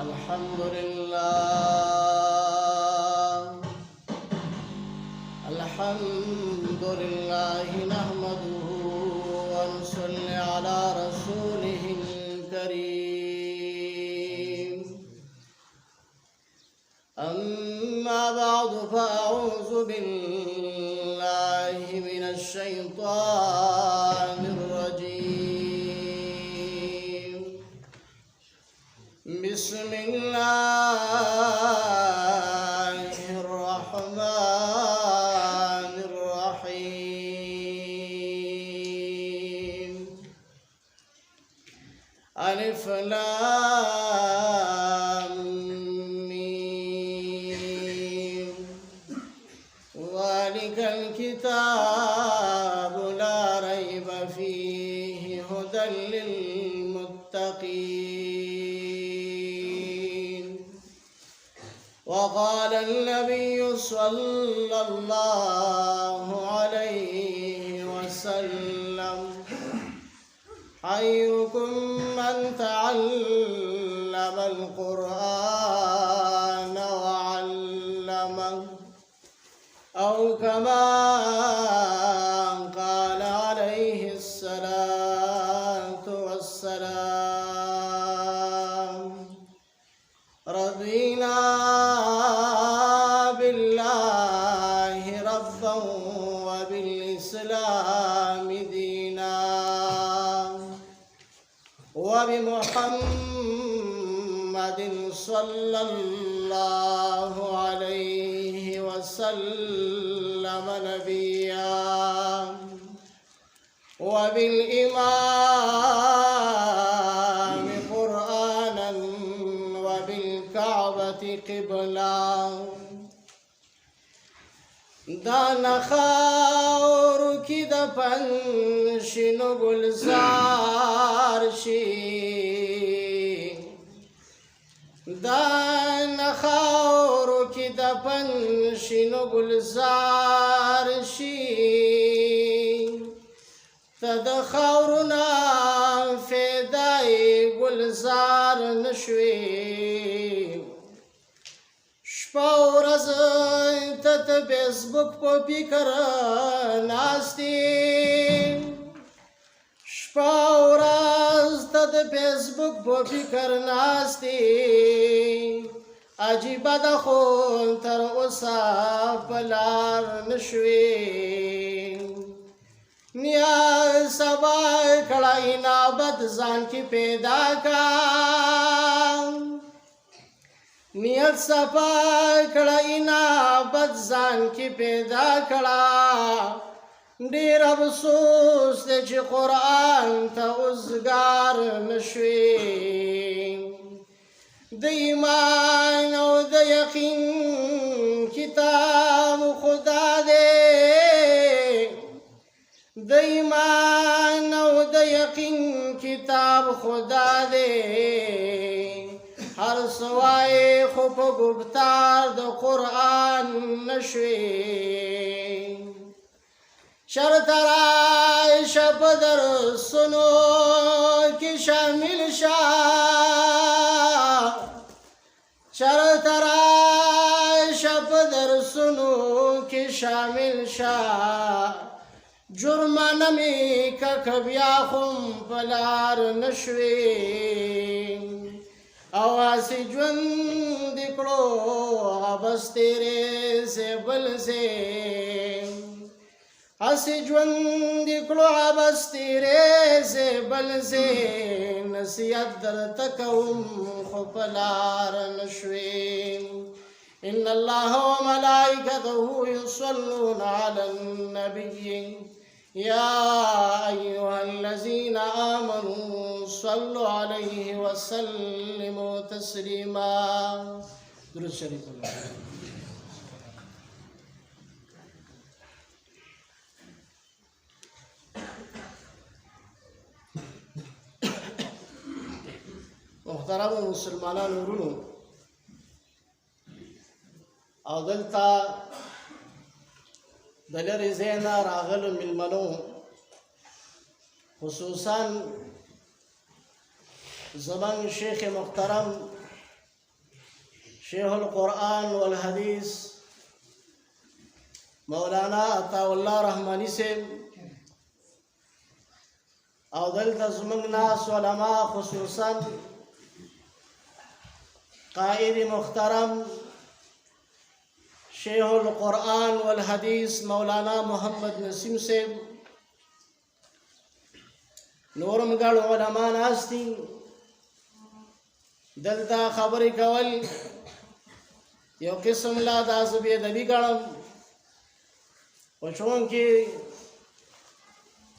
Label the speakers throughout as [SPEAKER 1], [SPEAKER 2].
[SPEAKER 1] الحمد لله نحمده ونصلي على رسوله الكريم. أما بعد فأعوذ بالله من الشيطان الرجيم. بسم الله الرحمن الرحيم. ألف لام ميم. ذلك الكتاب لا ريب فيه هدى للمتقين. وقال النبي صلى الله عليه وسلم: خيركم من تعلم القرآن وعلمه، أو كما قال عليه الصلاة والسلام. رضينا بالله ربا وبالإسلام دينا وبمحمد صلى الله عليه وسلم نبيا وبالإمام قرآنا وبالكعبة قبلا. دانا خاور کی د پنشینو گلزار شي، دانا خاور کی د پنشینو گلزار شي. تد خاورنا فدای گلزار نشوي. شپه ورځ ته د فیسبوک په فکر ناستې، شپه ورځ ته د فیسبوک په فکر ناستې. عجیبه ده خو تر اوسه په لار نشوې. نیا سبا کړه انابت ځان کې پیدا کا، نیت صفا کړه انابت ځان کې پیدا کړه. ډېر افسوس دی چې قرآن ته اوزګار نشوې. د ایمان او د یقین کتاب خدا دی، د ایمان او د یقین کتاب خدا دی. هر سوای خو په گفتار د قرآن نشوي. شرط رایشه په درسونو کې شامل شه، شرط رایشه په درسونو کې شامل شه. جرمانه می که بیا خو په لار نشوي. او اسی ژوند کړو بس تیرے سے بل سے، اسی ژوند کړو بس تیرے سے بل سے. نصیحت درته کوم خو په لار نشوي. ان الله وملائکته یصلون علی النبی يا أيها الذين آمنوا صلوا عليه وسلموا تسليما. درود شریف. محترم مسلمانانو ورونو، او دلته د لرې ځای نه راغلو میلمنو، خصوصا زمان شیخ محترم شیخ القرآن والحدیث مولانا عطا الله رحمانی سے او دلته زموږ ناس علما خصوصا قائد محترم شیخ القرآن والحدیث مولانا محمد نسیم سے نورم ګڼ علما ناست دي دلته خبرې کول یو قسم لا دا زه بېادبي ګڼم خو چونکې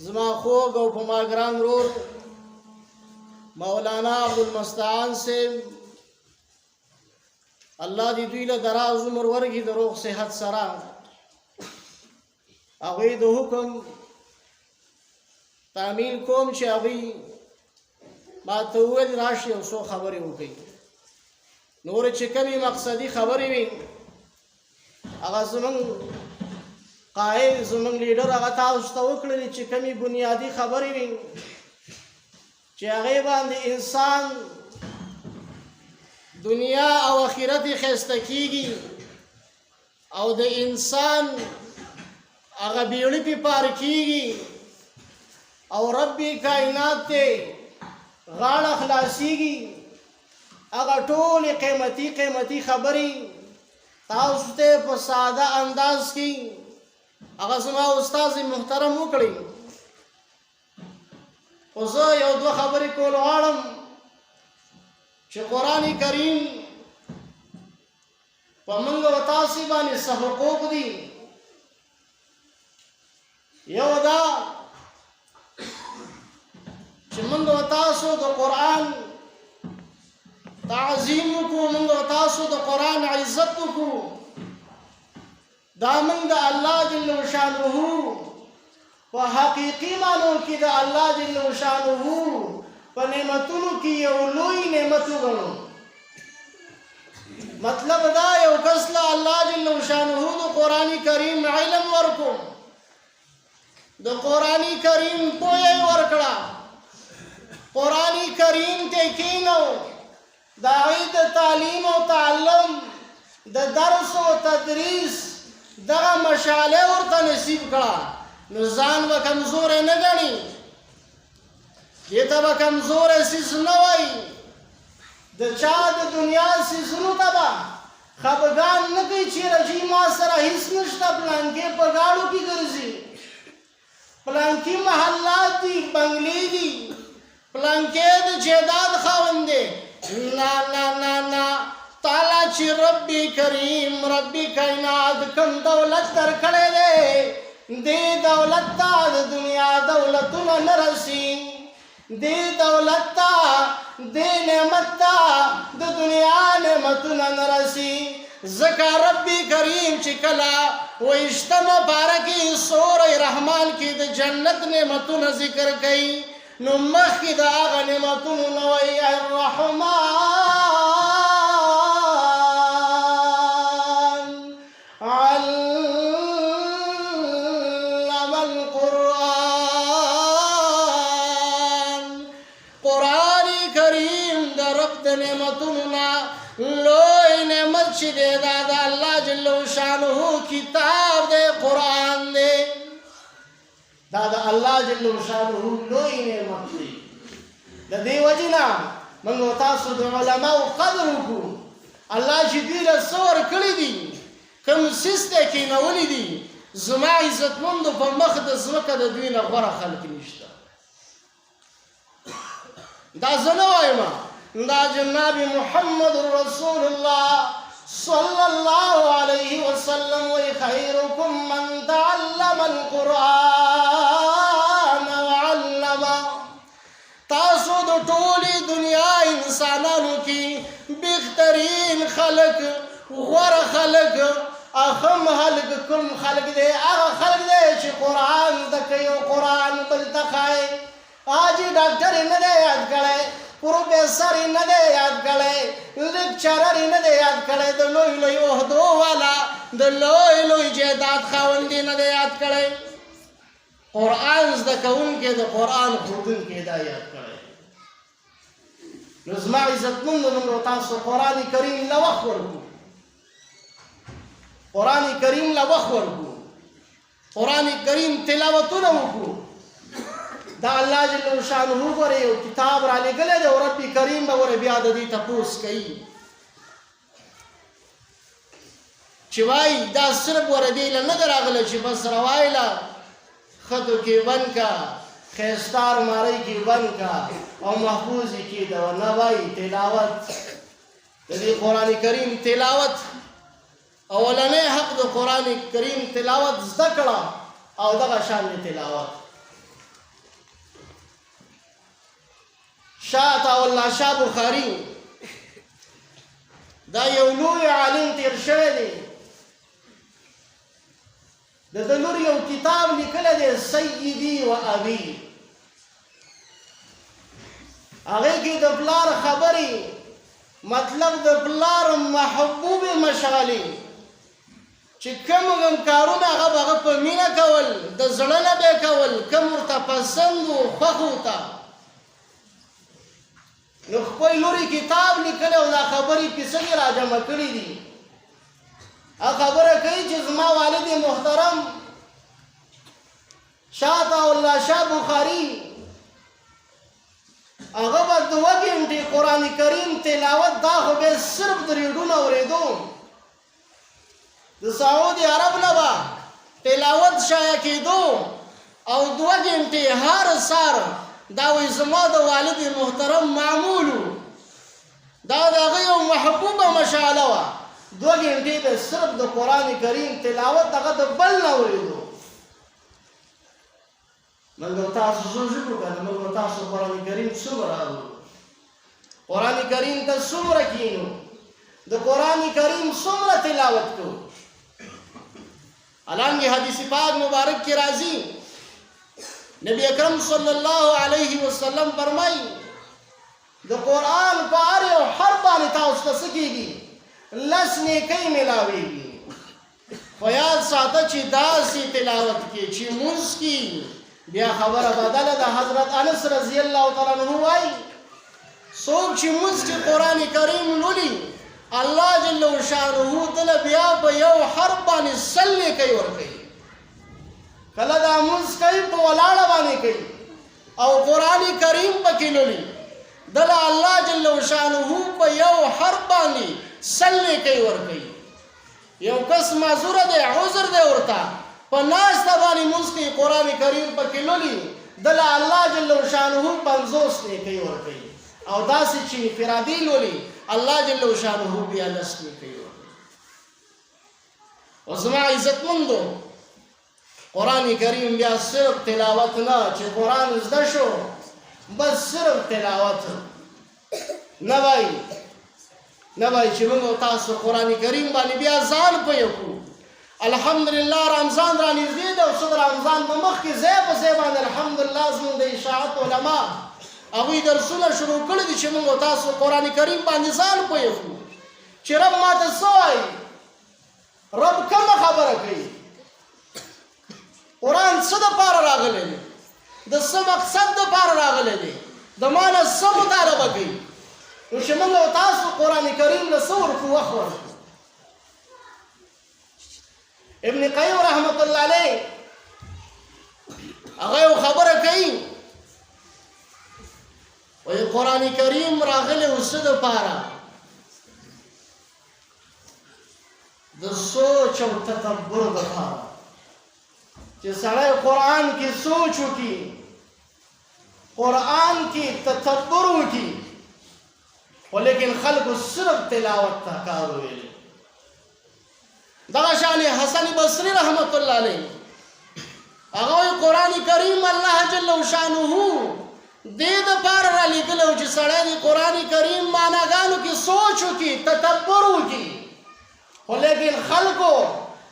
[SPEAKER 1] زما خوږ او په ما ګران ورور مولانا عبدالمستعان صاحب الله دې دوی له دراز عمر ورکړي د روغ صحت سره هغوی د حکم تعمیل کوم چې هغوی ما ته وویل راشي یو څو خبرې وکړي نورې چې کمې مقصدي خبرې وي هغه زموږ قائد زموږ لیډر هغه تاسو ته وکړلې چې کمې بنیادي خبرې وي چې هغې باندې انسان دنیا او آخرت یې ښایسته کېږي او د انسان هغه بیړۍ پې پار کېږي او رب کائنات ته غاړه خلاصېږي هغه ټولې قیمتي خبرې تاسو ته په ساده انداز کې هغه زما استاد محترم وکړي خو زه یو دوه خبرې کول غواړم چې قرآن کریم په موږ او تاسو باندې څه حقوق دي یو دا چې موږ او تاسو د قرآن تعظیم وکړو موږ او تاسو د قرآن عزت وکړو دا موږ د الله جل شانه په حقیقي معنو کې د الله جل شانه په نعمتونو کې یو لوی نعمت وګڼو مطلب دا یو کس له الله جل شانه د قرآن کریم علم ورکو د قرآن کریم پوهه ورکړه قرآن کریم ته کینو د هغې د تعلیم او تعلم د درس او تدریس دغه مشعله ورته نصیب کړه نو ځان به کمزوری نه ګڼي دې ته به کمزوری څیز نه وایي د چا د دنیا څیزونو ته به خفګان نه کوي چېرې چې ما سره هېڅ نشته پلانکې په ګاډو کې ګرځي پلانکې محلات دي بنګلې دي پلانکې د جیداد خاوند دی نه نه نه نه تعالی چې ربي کریم ربي کائنات کوم دولت درکړی دی دې دولت ته د دنیا دولتونه نه رسي دې دولت ته دې نعمت ته د دنیا نعمتونه نه رسي ځکه ربي کریم چې کله ویشتمه پاره کې سورې رحمان کې د جنت نعمتونه ذکر کوي نو مخکې د هغه نعمتونو نه وایي الرحمن علم القرآن قرآن کریم د رب د نعمتونو نه لوی نعمت چې دی دا د الله جل شانه کتاب دی قرآن دی دا د الله جل شانه لوی نعمت دی د دې وجې نه موږ تاسو د علماو قدر وکړو الله چې دوی له څه ورکړي دي کوم څیز ته یې کېنولي دي زما عزتمندو په مخ د ځمکه د دوی نه غوره خلک نشته دا زه نه وایم دا جناب محمد رسول الله صلی الله علیه وسلم وی خیرکم من تعلم القرآن وعلمه تاسو د ټولې دنیا انسانانو کې بهترین خلک غوره خلک اخم خلک کوم خلک دی هغه خلک دی چې قرآن زده کوي او قرآن بل ته ښایي حاجي ډاکټر یې نه دی یاد کړی پروفیسر یې نه دی یاد کړی لیکچرر یې نه دی یاد کړی د لوی لوی عهدو والا د لوی لوی جایداد خاوند یې نه دی یاد کړی قرآن زده کوونکی د قرآن ښودونکی دا یاد کړی نو زما عزتمندو موږ تاسو قرآن کریم له وخت ورکړو، قرآن کریم له وخت ورکړو، قرآن کریم تلاوتونه وکړو. دا الله جل شانه ګوره یو کتاب را لېږلی دی او رب کریم به ګوره بیا د دې تپوس کوي چې وایي دا صرف ګوره دې له نه ده راغلی چې بس روایله خطو کې بند کا، خیستار ماری کې بند کا او محفوظ یې کېده. نه وایي تلاوت د دې قرآن کریم تلاوت اولنی حق د قرآن کریم تلاوت زده کړه او دغه شان د تلاوت. شاه عطاالله شاه بخاري دا یو لوی عالم تیر شوی دی، د ده لور یو کتاب لیکلی دی سیدي و ابي، هغې کې د پلار خبرې مطلب د پلار محبوب مشغلې چې کوم کارونه هغه به هغه په مینه کول، د زړه نه به یې کول، کوم ورته پسند و خوښ ورته. نو خپل لوري کتاب لیکلی او دا خبرې کیسه یې راجمع کړي دي. هغه خبره کوي چې زما والد محترم شاه عطاالله شاه بخاري هغه به 2 غنټې قرآن کریم تلاوت، دا خو به صرف د ریډیو نه اورېدو، د سعودي عرب نه به تلاوت شایع کېدو او 2 غنټې هر سهار. دا وایي زما د والد محترم معمولو دا د هغه یو محبوبه مشعله وه، 2 غنټې به صرف د قرآن کریم تلاوت هغه د بل نه اورېدو. موږ تاسو سوچ وکړو که نه، موږ تاسو قرآن کریم څومره اورو، قرآن کریم ته څومره کښېنو، د قرآن کریم څومره تلاوت کوو. حالانکه حدیث پاک مبارک کې راځي نبی اکرم صلی الله علیه وسلم فرمایي د قرآن په هر یو حرف باندې تاسو ته څه کېږي؟ 10 نیکۍ میلاویږي. خو یاد ساته چې داسې تلاوت کې چې مونځ کې بیا خبره بدله ده. حضرت انس رضی الله تعالی عنہ وایي څوک چې مونځ کې قرآن کریم لولي الله جل شانه دله بیا په یو حرف باندې 100 نیکۍ ورکوي. کله دا مونځ کوي په ولاړه باندې کوي او قرآن کریم پکې لولي، دله الله جل شانه په یو حرف باندې 100 نیکۍ ورکوي. یو کس معذوره دی، عذر دی ورته، په ناسته باندې مونځ کوي قرآن کریم پکې لولي، دله الله جل شانه 50 نیکۍ ورکوي. او داسې چې انفرادي لولي الله جل شانه بیا 10 نیکۍ ورکوي. او زما عزتمندو قرآن کریم بیا صرف تلاوت نه چې قرآن زده شو بس صرف تلاوت نه وایي چې موږ تاسو قرآن کریم باندې بیا ځان پوه کړو. الحمدلله رمضان را نږدې دی او څه د رمضان په مخکې ځای په ځای باندې الحمدلله زموږ د اشاعت علما هغوی درسونه شروع کړي دي چې موږ تاسو قرآن کریم باندې ځان پوه کړو چې رب ماته څه وایي، رب کومه خبره کوي، قرآن څه دپاره راغلی دی، د څه مقصد دپاره راغلی دی، د ما نه څه مطالبه کوي. نو چې موږ او تاسو قرآن کریم له څه ورکړو؟ وخت ورکړو. ابن قیم رحمت الله علیه هغه یو خبره کوي، وایي قرآن کریم راغلی و څه دپاره؟ د سوچ او تدبر دپاره چې سړی قرآن کې سوچ وکړي، قرآن کې تدبر وکړي، خو لیکن خلکو صرف تلاوت ته کار ویلی. دغه شان حسن بصري رحمت الله علیه هغه وایي قرآن کریم الله جل شانه دې دپاره رالیږلی و چې سړی د قرآن کریم معناګانو کې سوچ وکړي، تدبر وکړي، خو لیکن خلکو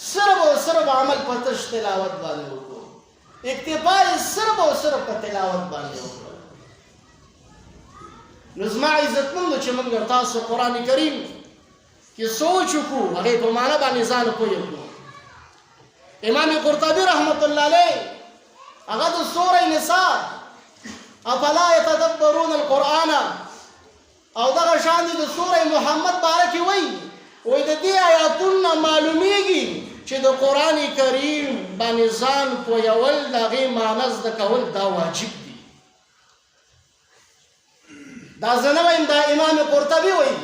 [SPEAKER 1] صرف او صرف عمل په تش تلاوت باندې وکړو، اکتفا یې صرف او صرف په تلاوت باندې وکړو. نو زما عزتمندو چې موږ تاسو قرآن کریم کې سوچ وکړو، هغې په معنی باندې ځان پوه کړو. امام قرطبي رحمت الله علیه هغه د سوره نساء افلا یتدبرون القرآن او دغه شان دي د سوره محمد باره کې وایي د دې آیاتونه معلومیږي چې د قرآن کریم باندې ځان پویول د هغې معنی زده کول دا واجب دي. دا زه نه وایم، دا امام قرطبي وایي.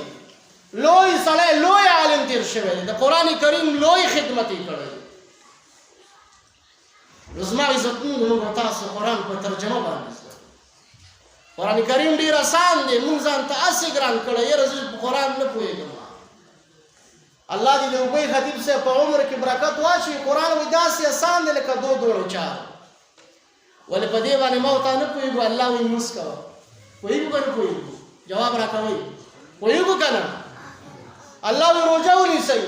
[SPEAKER 1] لوی سړی لوی عالم تیر شوی دی، د قرآن کریم لوی خدمت یې کړی دی. نو زما عزتمنو موږ به تاسو قرآن په ترجمه باندې زده کړو. قرآن کریم ډېر اسان دی، موږ ځان ته هسې ګران کړی، یاره زه په قرآن نه پوهېږم. الله دې د ابی خطیب صاحب په عمر کې برکت واچوي. قرآن وایي داسې اسان دی لکه دوړو چار. ولې په دې باندې ما ورته نه پوهېږو. الله وایي لمونځ کوه. پوهېږو که نه پوهېږو؟ جواب راکوئ. پوهېږو که نه؟ الله وایي روژه ونیسئ.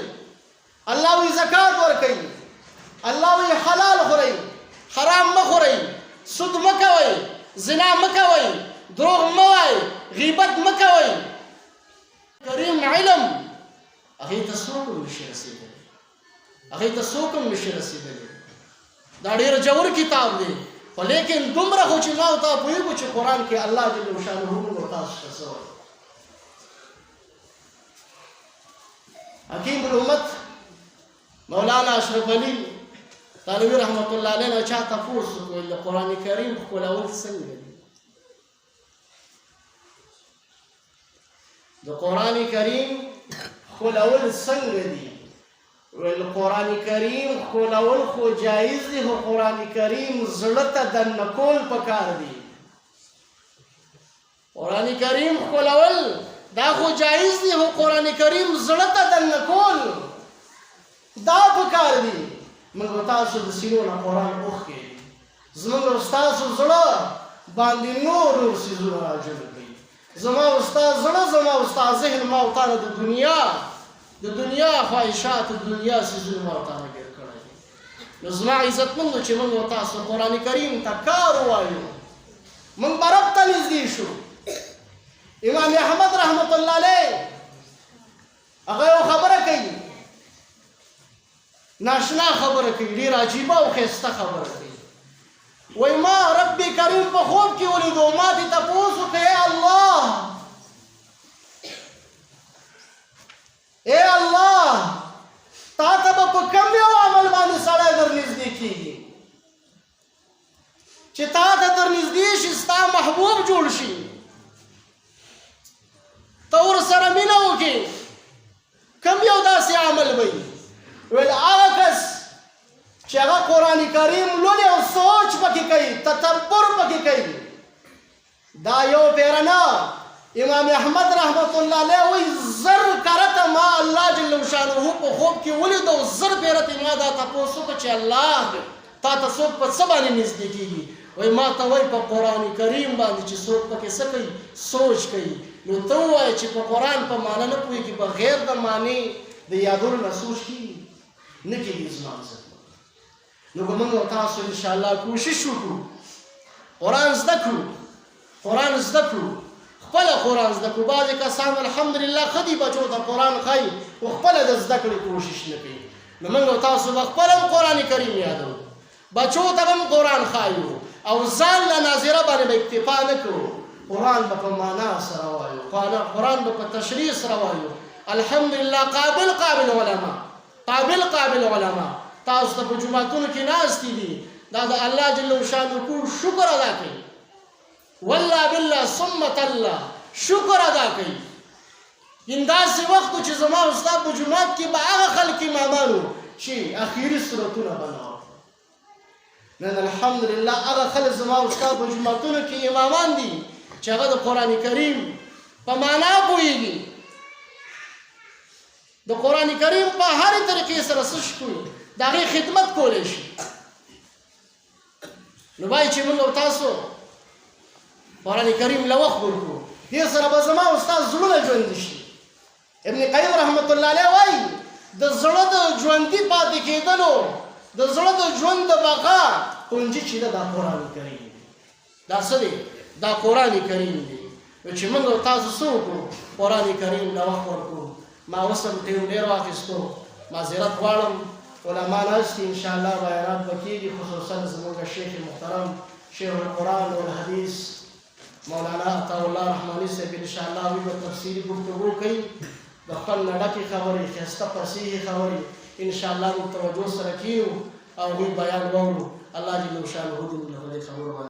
[SPEAKER 1] الله وایي زکات ورکوئ. الله وایي حلال خورئ، حرام مه خورئ، سود مه کوئ، زنا مه کوئ، دروغ مه وایئ، غیبت مه کوئ. کریم علم هغې ته څوک هم نشي رسېدلی، هغې ته څوک هم نشي رسېدلی. دا ډېر ژور کتاب دی، خو لیکن دومره خو چې ما او تا پوهېږو چې قرآن کې الله جل شانه موږ تاسو ته څه وایي. حکیم الامت مولانا اشرف علي تانوي رحمت الله علیه نه چا تپوس وکړ د قرآن کریم ښکلول څنګه دي؟ د قرآن کریم ښکلول څنګه دي؟ ویل قرآن کریم ښکلول خو جایز دي، خو قرآن کریم زړه ته دننه کول پکار دي. قرآن کریم ښکلول دا خو جایز دي، خو قرآن کریم زړه ته دننه کول دا پکار دي. موږ تاسو د سینو نه قرآن اوښکې زموږ او ستاسو زړه باندې نور څیزونه راجلب کوي. زما او ستا زړه، زما او ستا ذهن ما او تا نه د دنیا خواهشات، د دنیا څیزونه ما او تا نه ګیر کړی دي. نو زما عزتمندو چې موږ او تاسو قرآن کریم ته کار ووایو، موږ به رب ته نږدې شو. امام احمد رحمت الله علیه هغه یو خبره کوي، ناشنا خبره کوي، ډېر عجیبه او ښایسته خبره کوي. وایي ما رب کریم په خوب کې ولیدو، ما دې تپوس وکړ ای الله، ای الله تا ته به په کوم یو عمل باندې سړی در نږدې کېږي چې تا ته در نږدې شي، ستا محبوب جوړ شي، ته ورسره مینه وکړې؟ کوم یو داسې عمل به وي؟ ویل هغه کس چې هغه قرآن کریم لولي او سوچ پکې کوي، تدبر پکې کوي. دا یو پیره نه، امام احمد رحمت الله علیه وایي زر کرته ما الله جل شانه په خوب کې ولیدو، زر پیرته ما دا تپوس وکړه چې الله تا ته څوک په څه باندې نږدې کېږي؟ وایي ما ته وایي په قرآن کریم باندې چې څوک پکې څه کوي؟ سوچ کوي. نو ته ووایه چې په قرآن په معنی نه پوهېږي، بغیر د معنی د یادولو نه سوچ کېږي؟ نه کېږي. زما عزتمنو، نو به موږ او تاسو انشاءالله کوشش وکړو قرآن زده کړو، قرآن زده کړو، خپله قرآن زده کړو. بعضې کسان الحمدلله ښه دي بچو ته قرآن ښایي، خو خپله د زده کړې کوشش نه کوي. نو موږ او تاسو به خپله هم قرآن کریم یادو، بچو ته به هم قرآن ښایو، او ځان له ناظره باندې به اکتفا نه کوو. قرآن به په معنا سره وایو، قرآن به په تشریح سره وایو. الحمدلله قابل علما تاسو ته په جوماتونو کې ناستې دي، دا د الله جل شانه شکر ادا کوي. والله بالله ثم تالله شکر ادا کوي. ان داسې وخت چې زما او ستا په جومات کې به هغه خلک امامانو چې اخري سورتونه به نه وایي. نن الحمدلله هغه خلک زما او ستا په جوماتونو کې امامان دي چې هغه د قرآن کریم په معنا پوهېږي، د قرآن کریم په هرې طریقې سره څه کوي، د هغې خدمت کولی شي. نو باید چې موږ او تاسو قرآن کریم له وخت ورکړو، دې سره به زما او ستا زړونه ژوندي شي. ابن قیم رحمت الله علیه وایي د زړه د ژوندي پاتې کېدلو، د زړه د ژوند د بقا کنجي چې ده دا قرآن کریم دی. دا څه دی؟ دا قرآن کریم دی. نو چې موږ او تاسو څه وکړو؟ قرآن کریم له وخت ورکړو. ما اوس هم ټیم ډېر واخیستو، معذرت غواړم. علما ناست دي، انشاءالله بیانات به کېږي، خصوصا زموږ شیخ محترم شیخ القرآن والحدیث مولانا عطا الله رحماني صاحب ان شاء الله وی تفصیلی گفتگو کوي د خپل نډکې خبرې ښایسته فصیحې خبرې ان شاء الله موږ توجه سره کینو او دوی بیان واورو. الله جل شانه دې موږ له دې خبرو